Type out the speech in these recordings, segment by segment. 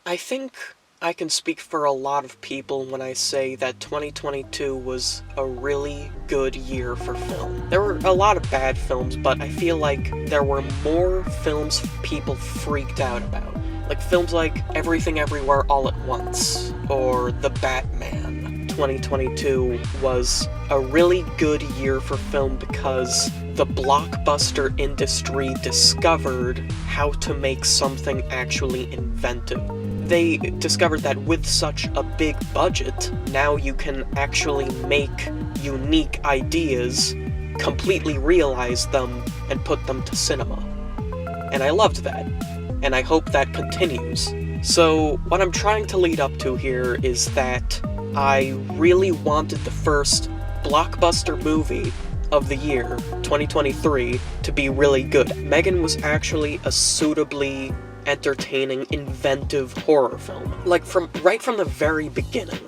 I think I can speak for a lot of people when I say that 2022 was a really good year for film. There were a lot of bad films, but I feel like there were more films people freaked out about. Like films like Everything Everywhere All at Once, or The Batman. 2022 was a really good year for film because the blockbuster industry discovered how to make something actually inventive. They discovered that with such a big budget, now you can actually make unique ideas, completely realize them, and put them to cinema. And I loved that. And I hope that continues. So, what I'm trying to lead up to here is that I really wanted the first blockbuster movie of the year, 2023, to be really good. M3GAN was actually a suitably entertaining, inventive horror film. Like, right from the very beginning,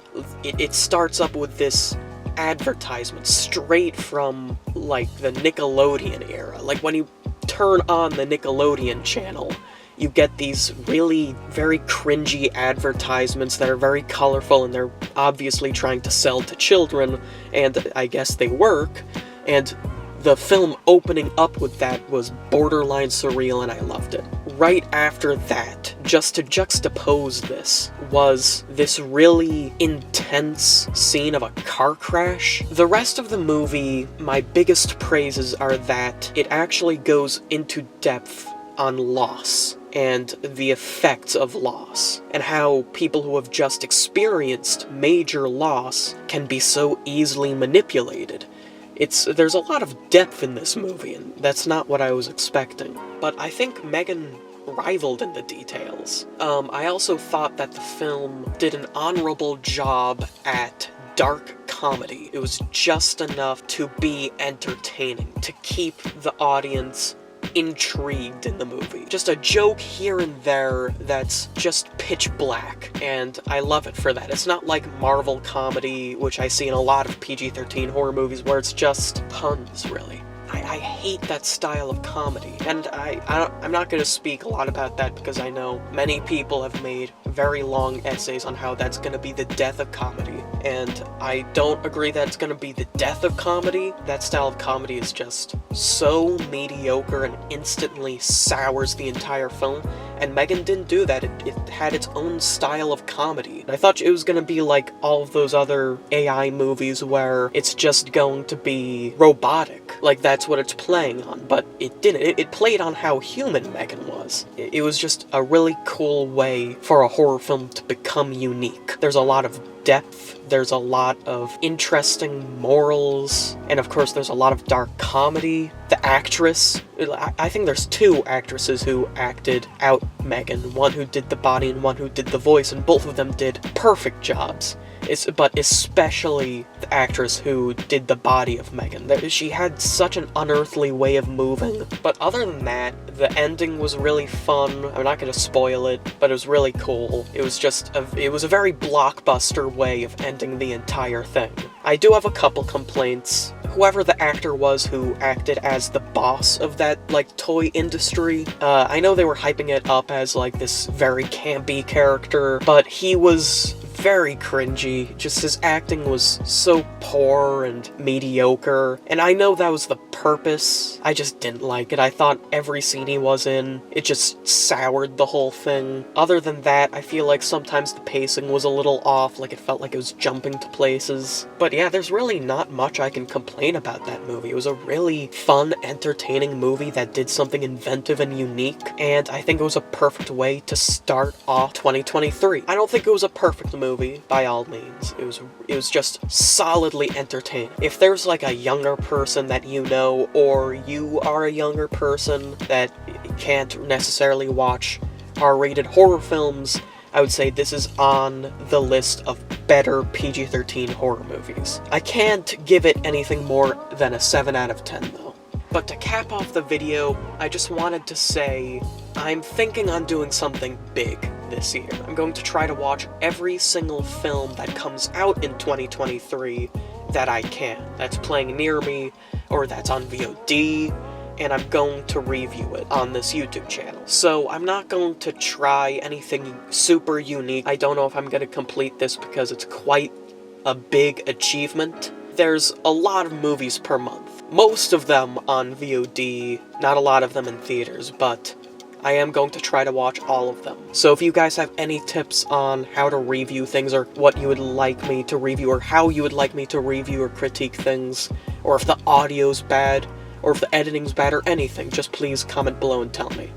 it starts up with this advertisement straight from, like, the Nickelodeon era. Like, when you turn on the Nickelodeon channel, you get these really very cringy advertisements that are very colorful, and they're obviously trying to sell to children, and I guess they work, and the film opening up with that was borderline surreal, and I loved it. Right after that, just to juxtapose this, was this really intense scene of a car crash. The rest of the movie, my biggest praises are that it actually goes into depth on loss and the effects of loss, and how people who have just experienced major loss can be so easily manipulated. There's a lot of depth in this movie, and that's not what I was expecting. But I think M3GAN rivaled in the details. I also thought that the film did an honorable job at dark comedy. It was just enough to be entertaining, to keep the audience intrigued in the movie. Just a joke here and there that's just pitch black, and I love it for that. It's not like Marvel comedy, which I see in a lot of PG-13 horror movies, where it's just puns, really. I hate that style of comedy, and I'm not going to speak a lot about that because I know many people have made very long essays on how that's going to be the death of comedy, and I don't agree that it's going to be the death of comedy. That style of comedy is just so mediocre and instantly sours the entire film, and M3GAN didn't do that. It had its own style of comedy. I thought it was going to be like all of those other AI movies where it's just going to be robotic, like that's what it's playing on, but it didn't. It played on how human M3GAN was. It was just a really cool way for a horror film to become unique. There's a lot of depth, there's a lot of interesting morals, and of course there's a lot of dark comedy. The actress, I think there's two actresses who acted out M3GAN, one who did the body and one who did the voice, and both of them did perfect jobs. But especially the actress who did the body of M3GAN. She had such an unearthly way of moving. But other than that, the ending was really fun. I'm not going to spoil it, but it was really cool. It was a very blockbuster way of ending the entire thing. I do have a couple complaints. Whoever the actor was who acted as the boss of that, like, toy industry, I know they were hyping it up as, like, this very campy character, but he was very cringy. Just his acting was so poor and mediocre, and I know that was the purpose. I just didn't like it. I thought every scene he was in, it just soured the whole thing. Other than that, I feel like sometimes the pacing was a little off, like it felt like it was jumping to places. But yeah, there's really not much I can complain about that movie. It was a really fun, entertaining movie that did something inventive and unique, and I think it was a perfect way to start off 2023. I don't think it was a perfect movie, by all means. It was just solidly entertaining. If there's like a younger person that you know, or you are a younger person that can't necessarily watch R-rated horror films, I would say this is on the list of better PG-13 horror movies. I can't give it anything more than a 7 out of 10 though. But to cap off the video, I just wanted to say I'm thinking on doing something big this year. I'm going to try to watch every single film that comes out in 2023 that I can. That's playing near me, or that's on VOD, and I'm going to review it on this YouTube channel. So I'm not going to try anything super unique. I don't know if I'm going to complete this because it's quite a big achievement. There's a lot of movies per month. Most of them on VOD, not a lot of them in theaters, but I am going to try to watch all of them. So if you guys have any tips on how to review things, or what you would like me to review, or how you would like me to review or critique things, or if the audio's bad, or if the editing's bad, or anything, just please comment below and tell me.